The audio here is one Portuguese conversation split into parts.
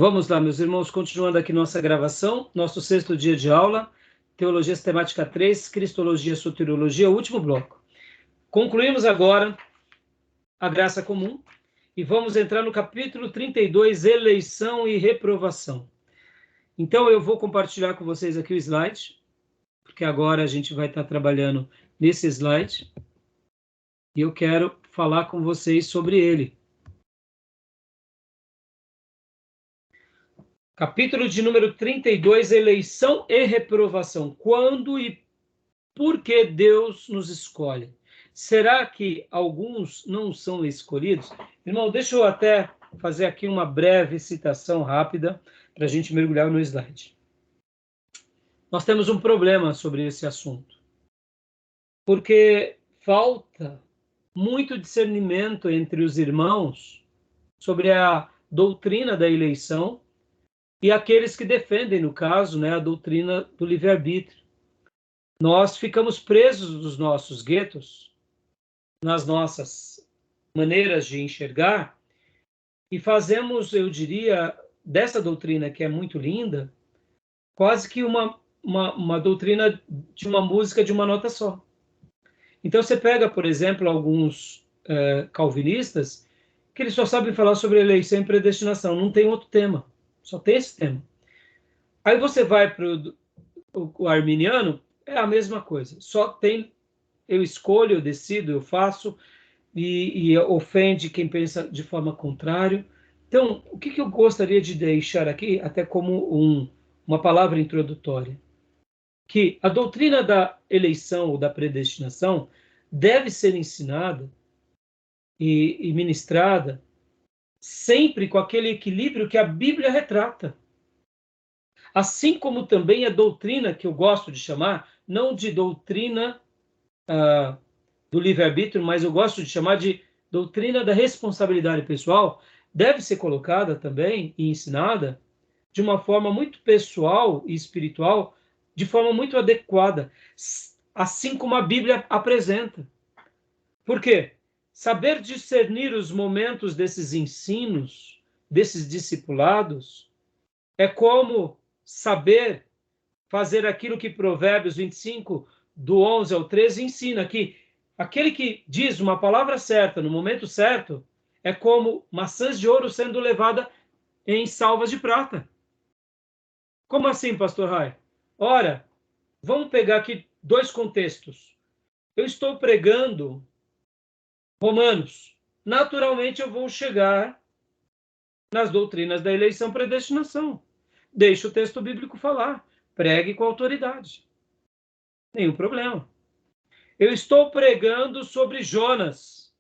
Vamos lá, meus irmãos, continuando aqui nossa gravação, nosso 6º dia de aula, Teologia Sistemática 3, Cristologia, Soteriologia, último bloco. Concluímos agora a graça comum e vamos entrar no capítulo 32, eleição e reprovação. Então eu vou compartilhar com vocês aqui o slide, porque agora a gente vai estar trabalhando nesse slide e eu quero falar com vocês sobre ele. Capítulo de número 32, eleição e reprovação. Quando e por que Deus nos escolhe? Será que alguns não são escolhidos? Irmão, deixa eu até fazer aqui uma breve citação rápida para a gente mergulhar no slide. Nós temos um problema sobre esse assunto, porque falta muito discernimento entre os irmãos sobre a doutrina da eleição e aqueles que defendem, no caso, a doutrina do livre-arbítrio. Nós ficamos presos nos nossos guetos, nas nossas maneiras de enxergar, e fazemos, eu diria, dessa doutrina, que é muito linda, quase que uma doutrina de uma música de uma nota só. Então, você pega, por exemplo, alguns calvinistas, que eles só sabem falar sobre eleição e predestinação, não tem outro tema. Só tem esse tema. Aí você vai para o arminiano, é a mesma coisa. Só tem, eu escolho, eu decido, eu faço, e ofende quem pensa de forma contrária. Então, o que eu gostaria de deixar aqui, até como uma palavra introdutória? Que a doutrina da eleição ou da predestinação deve ser ensinada e ministrada sempre com aquele equilíbrio que a Bíblia retrata. Assim como também a doutrina, que eu gosto de chamar, não de doutrina do livre-arbítrio, mas eu gosto de chamar de doutrina da responsabilidade pessoal, deve ser colocada também e ensinada de uma forma muito pessoal e espiritual, de forma muito adequada, assim como a Bíblia apresenta. Por quê? Saber discernir os momentos desses ensinos, desses discipulados, é como saber fazer aquilo que Provérbios 25, do 11 ao 13, ensina, que aquele que diz uma palavra certa no momento certo é como maçãs de ouro sendo levada em salvas de prata. Como assim, pastor Rai? Ora, vamos pegar aqui 2 contextos. Eu estou pregando Romanos. Naturalmente eu vou chegar nas doutrinas da eleição e predestinação. Deixe o texto bíblico falar. Pregue com autoridade. Nenhum problema. Eu estou pregando sobre Jonas.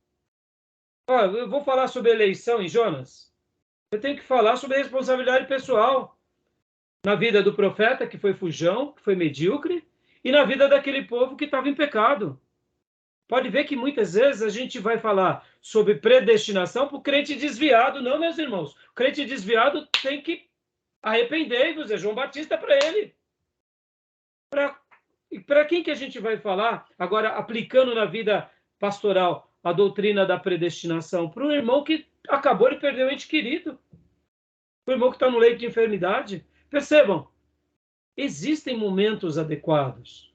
Eu vou falar sobre eleição em Jonas. Eu tenho que falar sobre responsabilidade pessoal na vida do profeta, que foi fujão, que foi medíocre, e na vida daquele povo que estava em pecado. Pode ver que muitas vezes a gente vai falar sobre predestinação para o crente desviado. Não, meus irmãos. O crente desviado tem que arrepender-vos. É João Batista para ele. Para quem que a gente vai falar, agora aplicando na vida pastoral a doutrina da predestinação? Para um irmão que acabou de perder o ente querido. Para o irmão que está no leito de enfermidade. Percebam, existem momentos adequados.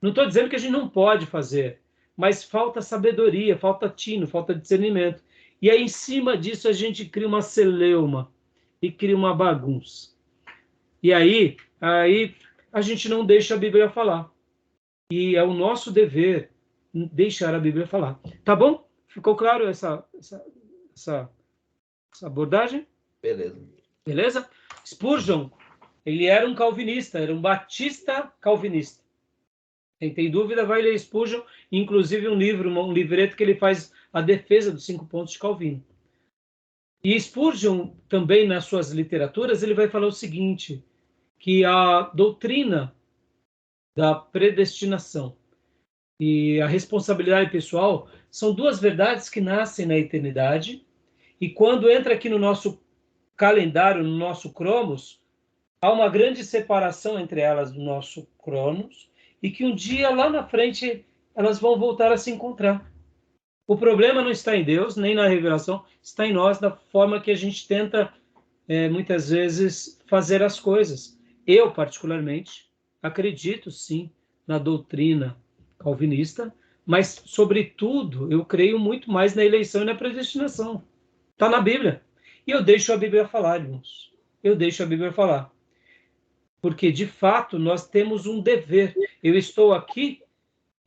Não estou dizendo que a gente não pode fazer, mas falta sabedoria, falta tino, falta discernimento. E aí, em cima disso, a gente cria uma celeuma e cria uma bagunça. E aí a gente não deixa a Bíblia falar. E é o nosso dever deixar a Bíblia falar. Tá bom? Ficou claro essa abordagem? Beleza? Spurgeon, ele era um calvinista, era um batista calvinista. Quem tem dúvida vai ler Spurgeon, inclusive um livreto que ele faz a defesa dos 5 pontos de Calvino. E Spurgeon também, nas suas literaturas, ele vai falar o seguinte, que a doutrina da predestinação e a responsabilidade pessoal são 2 verdades que nascem na eternidade, e quando entra aqui no nosso calendário, no nosso cromos, há uma grande separação entre elas do nosso cronos, e que um dia, lá na frente, elas vão voltar a se encontrar. O problema não está em Deus, nem na revelação, está em nós, da forma que a gente tenta muitas vezes, fazer as coisas. Eu, particularmente, acredito, sim, na doutrina calvinista, mas, sobretudo, eu creio muito mais na eleição e na predestinação. Está na Bíblia. E eu deixo a Bíblia falar, irmãos. Eu deixo a Bíblia falar. Porque, de fato, nós temos um dever. Eu estou aqui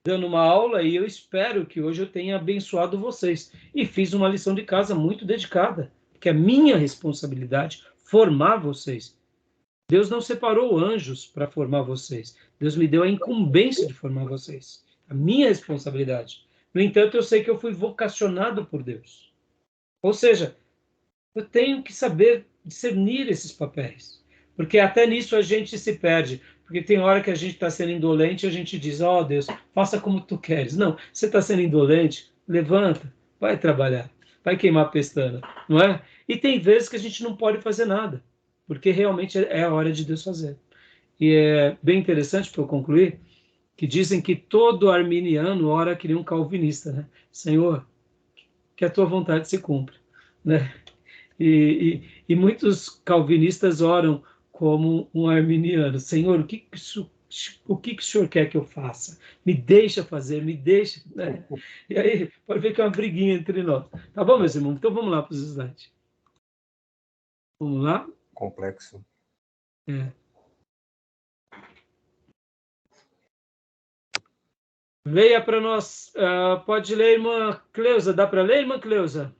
dando uma aula e eu espero que hoje eu tenha abençoado vocês. E fiz uma lição de casa muito dedicada, que é minha responsabilidade formar vocês. Deus não separou anjos para formar vocês. Deus me deu a incumbência de formar vocês. A minha responsabilidade. No entanto, eu sei que eu fui vocacionado por Deus. Ou seja, eu tenho que saber discernir esses papéis. Porque até nisso a gente se perde. Porque tem hora que a gente está sendo indolente e a gente diz, ó Deus, faça como tu queres. Não, você está sendo indolente, levanta, vai trabalhar, vai queimar a pestana, não é? E tem vezes que a gente não pode fazer nada, porque realmente é a hora de Deus fazer. E é bem interessante, para eu concluir, que dizem que todo arminiano ora que nem um calvinista, né? Senhor, que a tua vontade se cumpra, né? E muitos calvinistas oram como um arminiano. Senhor, o que o Senhor quer que eu faça? Me deixa fazer, me deixa. Né? E aí, pode ver que é uma briguinha entre nós. Tá bom, meus irmãos? Então vamos lá para os slides. Vamos lá? Complexo. É. Leia para nós. Pode ler, irmã Cleusa. Dá para ler, irmã Cleusa?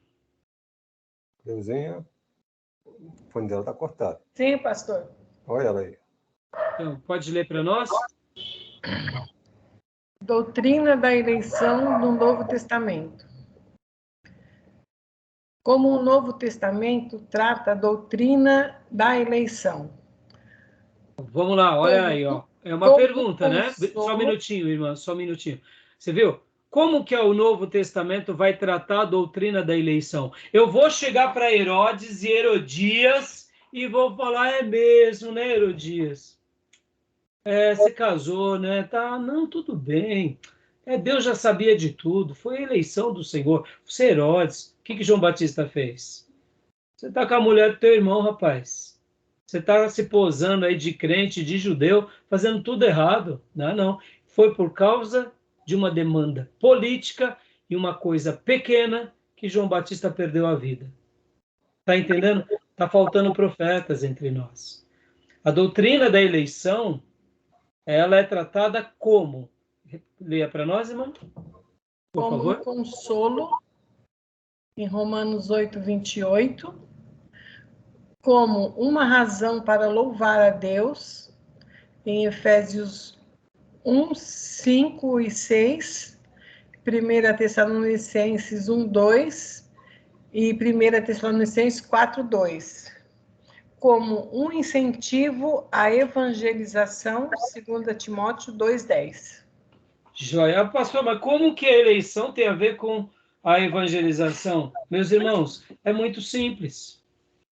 Cleusinha, o fone dela está cortado. Sim, pastor. Olha ela aí. Então, pode ler para nós? Doutrina da eleição do Novo Testamento. Como o Novo Testamento trata a doutrina da eleição. Vamos lá, olha aí, ó. É uma pergunta, né? Só um minutinho, irmã, só um minutinho. Você viu? Como que o Novo Testamento vai tratar a doutrina da eleição? Eu vou chegar para Herodes e Herodias e vou falar, é mesmo, né, Herodias? Você casou, né? Tá, não, tudo bem. Deus já sabia de tudo. Foi a eleição do Senhor. Você, Herodes, o que João Batista fez? Você tá com a mulher do teu irmão, rapaz. Você está se posando aí de crente, de judeu, fazendo tudo errado. Não, não. Foi por causa de uma demanda política e uma coisa pequena que João Batista perdeu a vida. Está entendendo? Está faltando profetas entre nós. A doutrina da eleição, ela é tratada como? Leia para nós, irmão. Por favor. Como um consolo, em Romanos 8, 28. Como uma razão para louvar a Deus, em Efésios 1, 5 e 6, 1 Tessalonicenses 1, 2 e 1 Tessalonicenses 4, 2. Como um incentivo à evangelização, 2 Timóteo 2, 10. Joia. Pastor, mas como que a eleição tem a ver com a evangelização? Meus irmãos, é muito simples.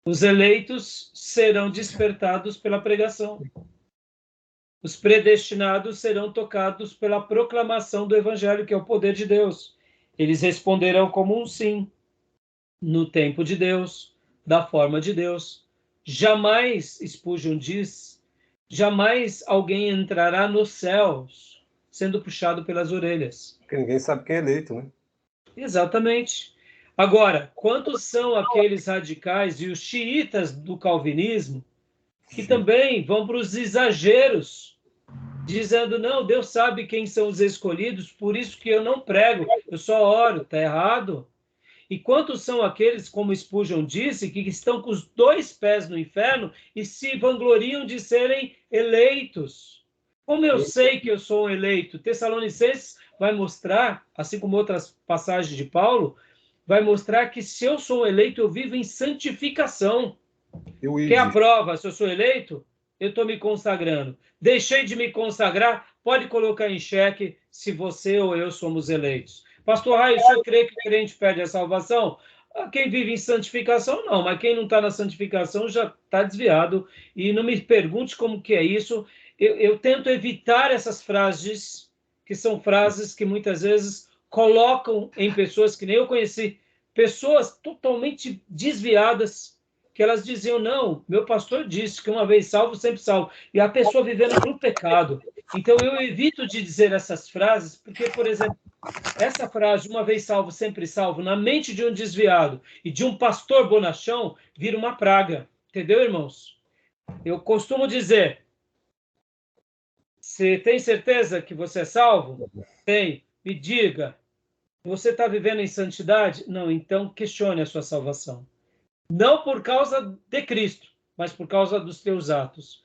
Os eleitos serão despertados pela pregação. Os predestinados serão tocados pela proclamação do evangelho, que é o poder de Deus. Eles responderão como um sim, no tempo de Deus, da forma de Deus. Jamais, Spurgeon diz, jamais alguém entrará nos céus sendo puxado pelas orelhas. Porque ninguém sabe quem é eleito, né? Exatamente. Agora, quantos são aqueles radicais e os xiitas do calvinismo que também vão para os exageros, dizendo, não, Deus sabe quem são os escolhidos, por isso que eu não prego, eu só oro, está errado. E quantos são aqueles, como Spurgeon disse, que estão com os 2 pés no inferno e se vangloriam de serem eleitos? Como eu sei que eu sou um eleito? Tessalonicenses vai mostrar, assim como outras passagens de Paulo, vai mostrar que se eu sou um eleito, eu vivo em santificação. Quer a prova? Se eu sou eleito, eu estou me consagrando. Deixei de me consagrar, pode colocar em xeque se você ou eu somos eleitos. Pastor Raio, o senhor crê que o crente perde a salvação? Quem vive em santificação, não. Mas quem não está na santificação já está desviado. E não me pergunte como que é isso. Eu tento evitar essas frases, que são frases que muitas vezes colocam em pessoas que nem eu conheci, pessoas totalmente desviadas, que elas diziam, não, meu pastor disse que uma vez salvo, sempre salvo. E a pessoa vivendo no pecado. Então, eu evito de dizer essas frases, porque, por exemplo, essa frase, uma vez salvo, sempre salvo, na mente de um desviado e de um pastor bonachão, vira uma praga. Entendeu, irmãos? Eu costumo dizer, você tem certeza que você é salvo? Tem. Me diga, você está vivendo em santidade? Não, então questione a sua salvação. Não por causa de Cristo, mas por causa dos teus atos.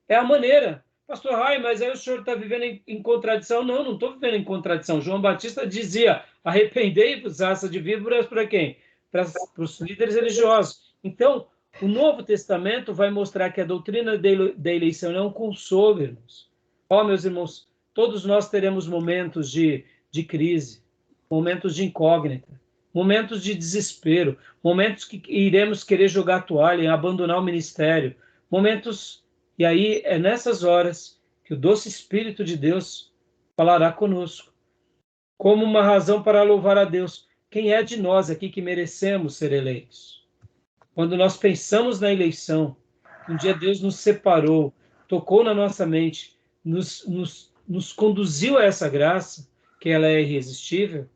É a maneira. Pastor Rai, mas aí o senhor está vivendo em contradição. Não, não estou vivendo em contradição. João Batista dizia, arrependei-vos, raça de víboras, para quem? Para os líderes religiosos. Então, o Novo Testamento vai mostrar que a doutrina da eleição não é um consolo, irmãos. Ó, meus irmãos, todos nós teremos momentos de crise, momentos de incógnita, momentos de desespero, momentos que iremos querer jogar a toalha, abandonar o ministério, momentos... E aí é nessas horas que o doce Espírito de Deus falará conosco, como uma razão para louvar a Deus. Quem é de nós aqui que merecemos ser eleitos? Quando nós pensamos na eleição, um dia Deus nos separou, tocou na nossa mente, nos conduziu a essa graça, que ela é irresistível,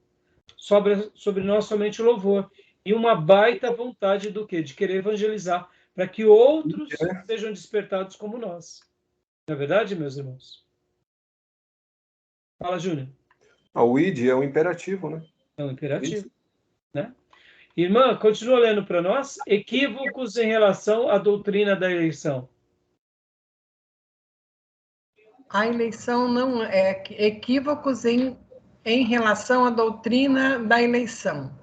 sobre nós somente o louvor. E uma baita vontade do quê? De querer evangelizar, para que outros sejam despertados como nós. Não é verdade, meus irmãos? Fala, Júnior. O id é um imperativo, né? É um imperativo. Né? Irmã, continua lendo para nós. Equívocos em relação à doutrina da eleição. A eleição não é equívocos em relação à doutrina da eleição.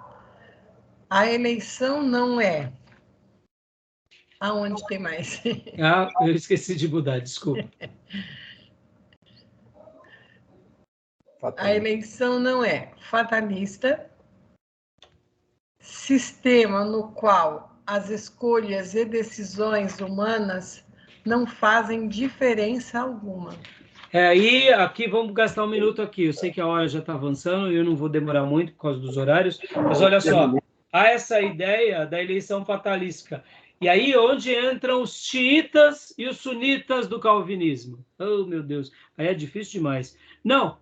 A eleição não é. Aonde tem mais? Ah, eu esqueci de mudar, desculpa. A eleição não é fatalista, sistema no qual as escolhas e decisões humanas não fazem diferença alguma. Aí, aqui, vamos gastar um minuto aqui. Eu sei que a hora já está avançando e eu não vou demorar muito por causa dos horários, mas olha só, há essa ideia da eleição fatalística. E aí, onde entram os xiitas e os sunitas do calvinismo? Oh, meu Deus, aí é difícil demais. Não,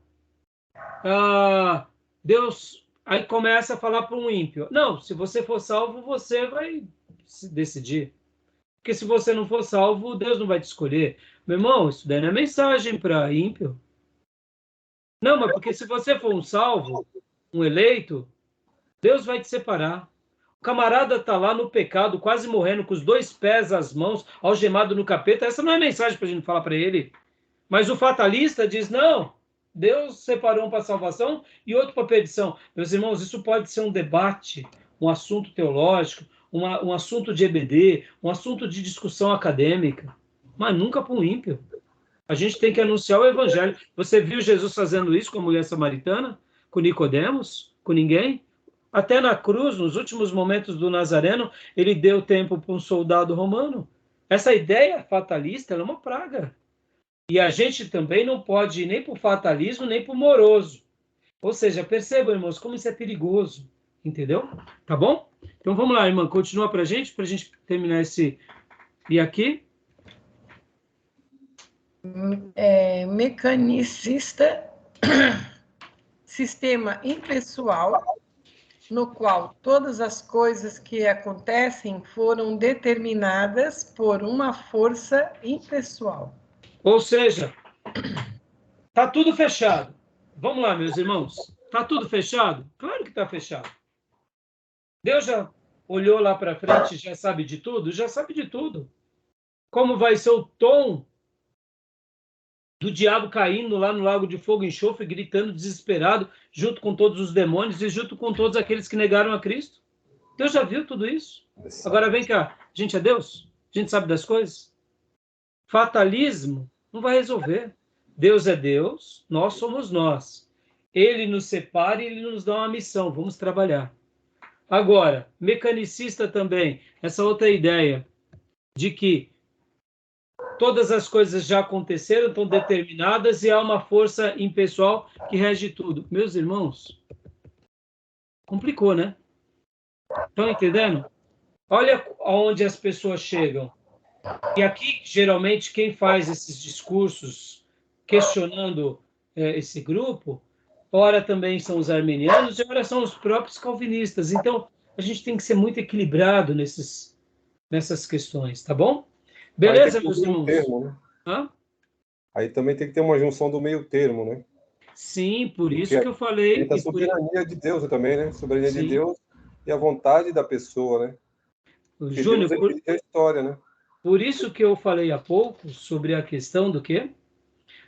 Deus aí começa a falar para um ímpio. Não, se você for salvo, você vai se decidir. Porque se você não for salvo, Deus não vai te escolher. Meu irmão, isso daí não é mensagem para ímpio. Não, mas porque se você for um salvo, um eleito, Deus vai te separar. O camarada está lá no pecado, quase morrendo, com os 2 pés, as mãos, algemado no capeta. Essa não é mensagem para a gente falar para ele. Mas o fatalista diz, não, Deus separou um para salvação e outro para perdição. Meus irmãos, isso pode ser um debate, um assunto teológico, um assunto de EBD, um assunto de discussão acadêmica, mas nunca para um ímpio. A gente tem que anunciar o evangelho. Você viu Jesus fazendo isso com a mulher samaritana? Com Nicodemos? Com ninguém? Até na cruz, nos últimos momentos do Nazareno, ele deu tempo para um soldado romano. Essa ideia fatalista é uma praga. E a gente também não pode ir nem para o fatalismo, nem para o moroso. Ou seja, percebam, irmãos, como isso é perigoso. Entendeu? Tá bom? Então vamos lá, irmã, continua para a gente terminar esse... E aqui? Mecanicista, sistema impessoal, no qual todas as coisas que acontecem foram determinadas por uma força impessoal. Ou seja, tá tudo fechado. Vamos lá, meus irmãos. Tá tudo fechado? Claro que está fechado. Deus já olhou lá para frente, já sabe de tudo? Já sabe de tudo. Como vai ser o tom do diabo caindo lá no lago de fogo e enxofre, gritando desesperado, junto com todos os demônios e junto com todos aqueles que negaram a Cristo? Deus já viu tudo isso. Agora vem cá, a gente é Deus? A gente sabe das coisas? Fatalismo não vai resolver. Deus é Deus, nós somos nós. Ele nos separa e ele nos dá uma missão, vamos trabalhar. Agora, mecanicista também, essa outra ideia de que todas as coisas já aconteceram, estão determinadas e há uma força impessoal que rege tudo. Meus irmãos, complicou, né? Estão entendendo? Olha aonde as pessoas chegam. E aqui, geralmente, quem faz esses discursos questionando esse grupo, ora também são os arminianos e ora são os próprios calvinistas. Então, a gente tem que ser muito equilibrado nessas questões, tá bom? Aí tem Beleza, que ter um meus meio irmãos? termo, né? Hã? Aí também tem que ter uma junção do meio termo, né? Sim, por Porque isso que eu falei, entra a soberania de Deus também, né? Soberania de sim, Deus e a vontade da pessoa, né? Porque Deus Júnior, ele dirige a história, né? por isso que eu falei há pouco sobre a questão do quê?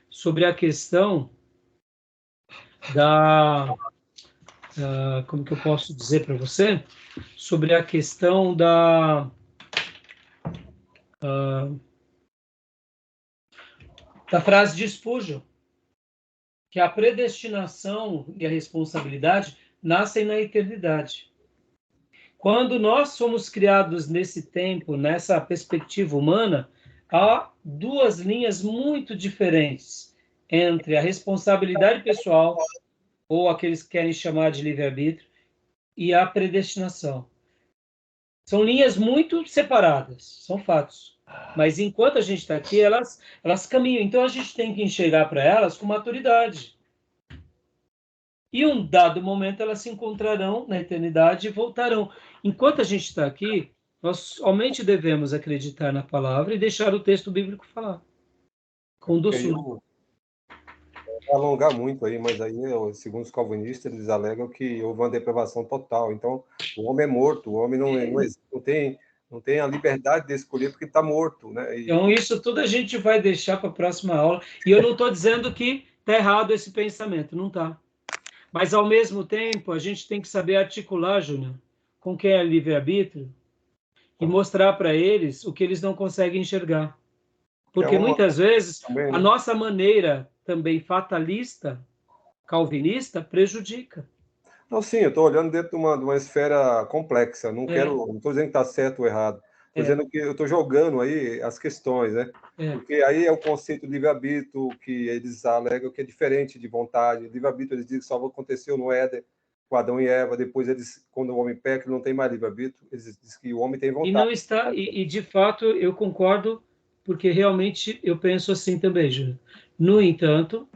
Sobre a questão da, como que eu posso dizer para você? Sobre a questão da frase de Spurgeon, que a predestinação e a responsabilidade nascem na eternidade. Quando nós somos criados nesse tempo, nessa perspectiva humana, há duas linhas muito diferentes entre a responsabilidade pessoal, ou aqueles que querem chamar de livre-arbítrio, e a predestinação. São linhas muito separadas, são fatos. Mas enquanto a gente está aqui, elas caminham. Então a gente tem que enxergar para elas com maturidade. E um dado momento elas se encontrarão na eternidade e voltarão. Enquanto a gente está aqui, nós somente devemos acreditar na palavra e deixar o texto bíblico falar. Com Porque aí doçura. eu vou alongar muito aí, mas aí, segundo os calvinistas, eles alegam que houve uma depravação total. Então, o homem é morto, o homem não tem a liberdade de escolher porque está morto, né? Então, isso tudo a gente vai deixar para a próxima aula. E eu não estou dizendo que está errado esse pensamento, não está. Mas, ao mesmo tempo, a gente tem que saber articular, Júnior, com quem é livre-arbítrio e mostrar para eles o que eles não conseguem enxergar. Que é Porque, uma muitas vezes, também, a né? nossa maneira também fatalista, calvinista, prejudica. Não, sim, eu estou olhando dentro de uma esfera complexa. É, Não estou dizendo que está certo ou errado. Estou é, dizendo que eu estou jogando aí as questões, né? é. Porque aí é o conceito de livre-arbítrio que eles alegam que é diferente de vontade. Livre-arbítrio, eles dizem que só aconteceu no Éden, com Adão e Eva. Depois, eles, quando o homem peca, ele não tem mais livre-arbítrio. Eles dizem que o homem tem E vontade. não está, e de fato eu concordo, porque realmente eu penso assim também, Júnior. No entanto,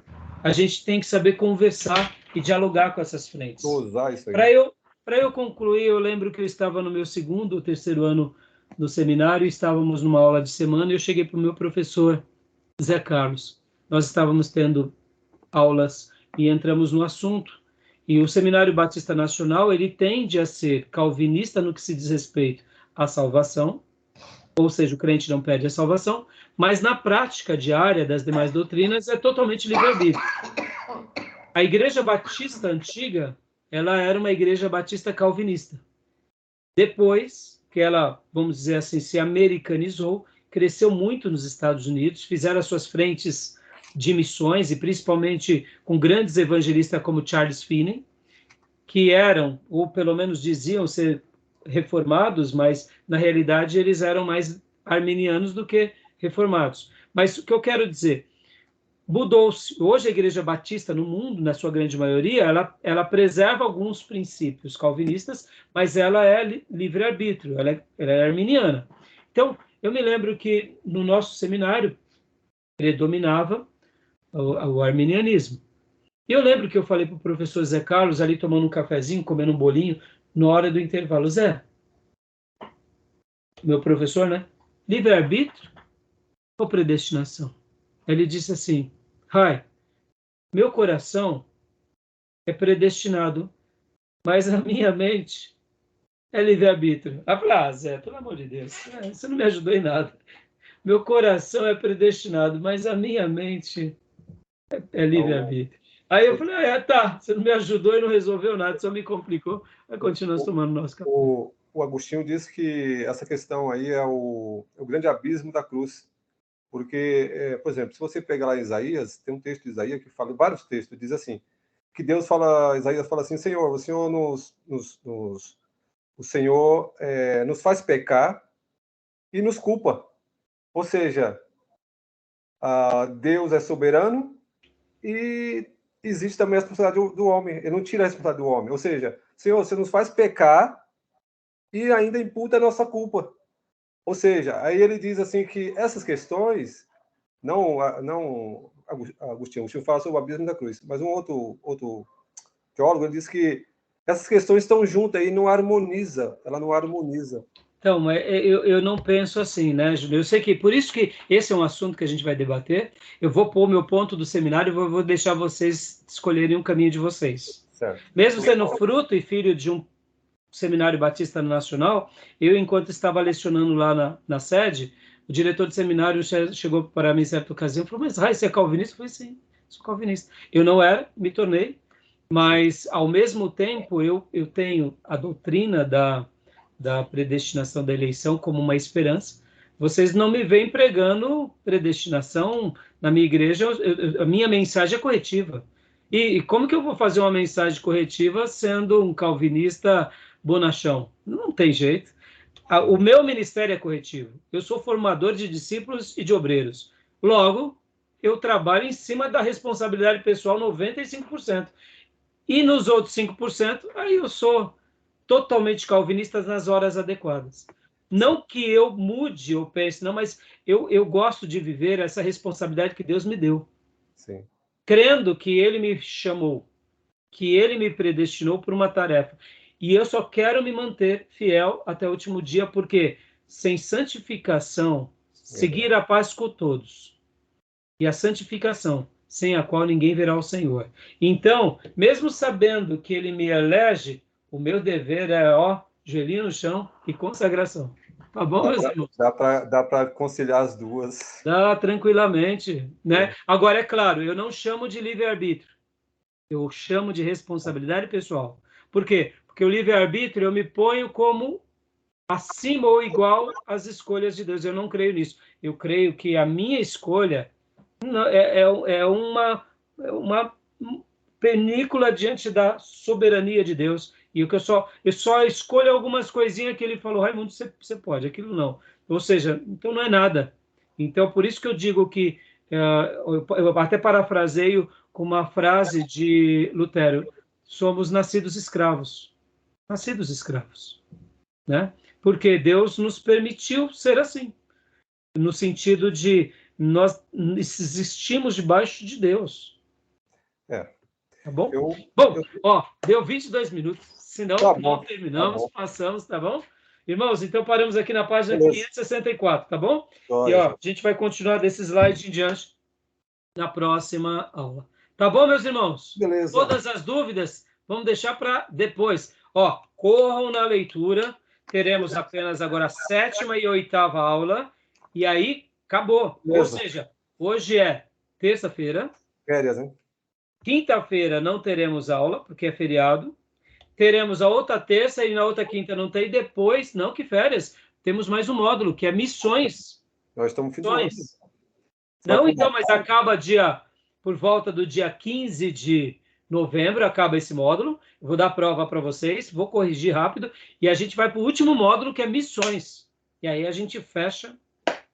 a gente tem que saber conversar e dialogar com essas frentes. Usar isso aí. Para eu, para eu concluir, eu lembro que eu estava no meu segundo ou terceiro ano do seminário, estávamos numa aula de semana e eu cheguei para o meu professor, Zé Carlos. Nós estávamos tendo aulas e entramos no assunto. E o Seminário Batista Nacional, ele tende a ser calvinista no que se diz respeito à salvação, ou seja, o crente não perde a salvação, mas na prática diária das demais doutrinas é totalmente livre-arbítrio. A Igreja Batista antiga, ela era uma igreja batista calvinista. Depois que ela, vamos dizer assim, se americanizou, cresceu muito nos Estados Unidos, fizeram as suas frentes de missões, e principalmente com grandes evangelistas como Charles Finney, que eram, ou pelo menos diziam ser reformados, mas na realidade eles eram mais arminianos do que reformados. Mas o que eu quero dizer, mudou-se. Hoje a Igreja Batista no mundo, na sua grande maioria, ela preserva alguns princípios calvinistas, mas ela é livre-arbítrio, ela é arminiana. Então, eu me lembro que no nosso seminário predominava o arminianismo. E eu lembro que eu falei para o professor Zé Carlos, ali tomando um cafezinho, comendo um bolinho, na hora do intervalo, Zé, meu professor, né? Livre-arbítrio ou predestinação? Ele disse assim, Rai, meu coração é predestinado, mas a minha mente é livre-arbítrio. Eu falei, Zé, pelo amor de Deus, você não me ajudou em nada. Meu coração é predestinado, mas a minha mente é Então, livre-arbítrio. Aí eu falei, tá, você não me ajudou e não resolveu nada, só me complicou. Mas continuamos tomando nosso café. o Agostinho diz que essa questão aí é o grande abismo da cruz. Porque, por exemplo, se você pegar lá em Isaías, tem um texto de Isaías que fala, vários textos, diz assim, que Deus fala, Isaías fala assim, Senhor, o Senhor o Senhor nos faz pecar e nos culpa. Ou seja, Deus é soberano e existe também a responsabilidade do homem. Ele não tira a responsabilidade do homem. Ou seja, Senhor, você nos faz pecar e ainda imputa a nossa culpa. Ou seja, aí ele diz assim que essas questões, não Agostinho fala sobre o abismo da cruz, mas um outro teólogo ele diz que essas questões estão juntas e não harmoniza, ela não harmoniza. Então, eu não penso assim, né, Júlio? Eu sei que, por isso que esse é um assunto que a gente vai debater, eu vou pôr meu ponto do seminário e vou deixar vocês escolherem um caminho de vocês. Certo. Mesmo sendo fruto e filho de um Seminário Batista Nacional, eu, enquanto estava lecionando lá na sede, o diretor do seminário chegou para mim em certa ocasião e falou, mas Rai, você é calvinista? Eu falei, sim, sou calvinista. Eu não era, me tornei, mas, ao mesmo tempo, eu tenho a doutrina da predestinação da eleição como uma esperança. Vocês não me veem pregando predestinação na minha igreja, a minha mensagem é corretiva. E como que eu vou fazer uma mensagem corretiva sendo um calvinista bonachão? Não tem jeito. O meu ministério é corretivo. Eu sou formador de discípulos e de obreiros. Logo, eu trabalho em cima da responsabilidade pessoal 95%. E nos outros 5%, aí eu sou totalmente calvinista nas horas adequadas. Não que eu mude, eu pense, não, mas eu gosto de viver essa responsabilidade que Deus me deu. Sim. Crendo que Ele me chamou, que Ele me predestinou por uma tarefa. E eu só quero me manter fiel até o último dia, porque sem santificação, seguir a paz com todos. E a santificação, sem a qual ninguém verá o Senhor. Então, mesmo sabendo que Ele me elege, o meu dever é, joelhinho no chão e consagração. Tá bom, meus irmãos? Dá para conciliar as duas. Dá tranquilamente, né? Agora, é claro, eu não chamo de livre-arbítrio. Eu chamo de responsabilidade pessoal. Por quê? Porque o livre-arbítrio eu me ponho como acima ou igual às escolhas de Deus. Eu não creio nisso. Eu creio que a minha escolha é uma película diante da soberania de Deus. E o que eu só escolho algumas coisinhas que ele falou, Raimundo, você pode, aquilo não. Ou seja, então não é nada. Então, por isso que eu digo que, eu até parafraseio com uma frase de Lutero, somos nascidos escravos. Nascidos escravos. Né? Porque Deus nos permitiu ser assim. No sentido de nós existimos debaixo de Deus. Tá bom? Deu 22 minutos, senão não terminamos, passamos, tá bom? Irmãos, então paramos aqui na página 564, tá bom? E a gente vai continuar desse slide em diante na próxima aula. Tá bom, meus irmãos? Beleza. Todas as dúvidas, vamos deixar para depois. Corram na leitura, teremos apenas agora a 7ª e 8ª aula, e aí acabou. Beleza. Ou seja, hoje é terça-feira. Férias, hein? Quinta-feira não teremos aula, porque é feriado. Teremos a outra terça e na outra quinta não tem. Depois, não que férias, temos mais um módulo, que é missões. Nós estamos finalizando. Não, então, mas acaba por volta do dia 15 de novembro, acaba esse módulo. Eu vou dar prova para vocês, vou corrigir rápido, e a gente vai para o último módulo, que é missões. E aí a gente fecha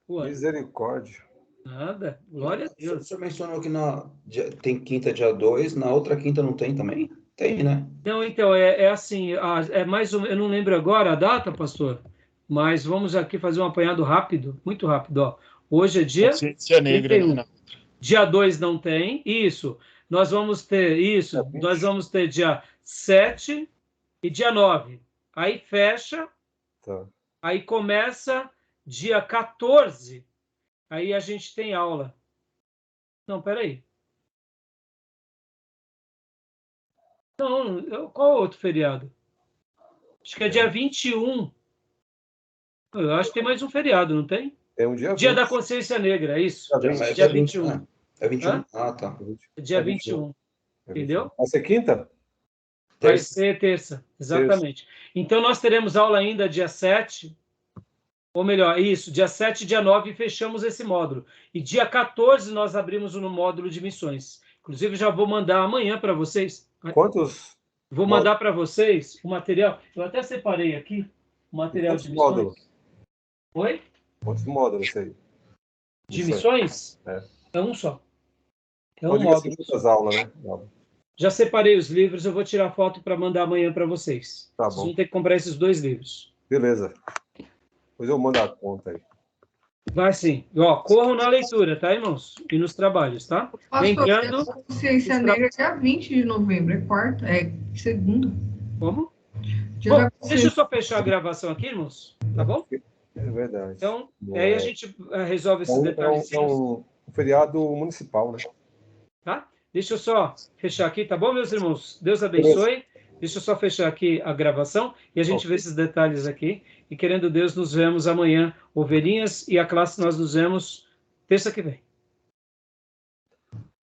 o ano. Misericórdia. Nada, glória a Deus. O senhor mencionou que tem quinta dia 2, na outra quinta não tem também? Tem, né? Não, então, é assim, é mais eu não lembro agora a data, pastor, mas vamos aqui fazer um apanhado rápido, muito rápido, Hoje é dia 31. Dia 2 não tem, isso. Nós vamos ter dia 7 e dia 9. Aí fecha, aí começa dia 14, aí a gente tem aula. Não, peraí. Não, qual outro feriado? Acho que é dia 21. Eu acho que tem mais um feriado, não tem? É um dia 20. Dia da Consciência Negra, é isso? Dia 21. É 21? Hã? Ah, tá. Dia 21. Entendeu? Vai ser quinta? Vai ser terça, exatamente. Então, nós teremos aula ainda dia 7, ou melhor, isso, dia 7 e dia 9 fechamos esse módulo. E dia 14 nós abrimos um módulo de missões. Inclusive, já vou mandar amanhã para vocês. Quantos? Vou mandar para vocês o material. Eu até separei aqui o material de missões. Módulos? Oi? Quantos módulos aí? De missões? É um só. É um módulo. Muitas aulas, né? Já separei os livros, eu vou tirar foto para mandar amanhã para vocês. Tá bom. Vocês vão ter que comprar esses 2 livros. Beleza. Depois eu mando a conta aí. Vai sim. Ó, corram na leitura, tá, irmãos? E nos trabalhos, tá? Lembrando... Consciência Negra é dia 20 de novembro, é quarta, é segunda. Como? Dia Bom, da deixa eu só fechar a gravação aqui, irmãos. Tá bom? É verdade. Então, aí a gente resolve esses detalhes. É um feriado municipal, né? Tá? Deixa eu só fechar aqui, tá bom, meus irmãos? Deus abençoe. Deixa eu só fechar aqui a gravação e a gente vê esses detalhes aqui. E querendo Deus, nos vemos amanhã, ovelhinhas, e a classe nós nos vemos terça que vem.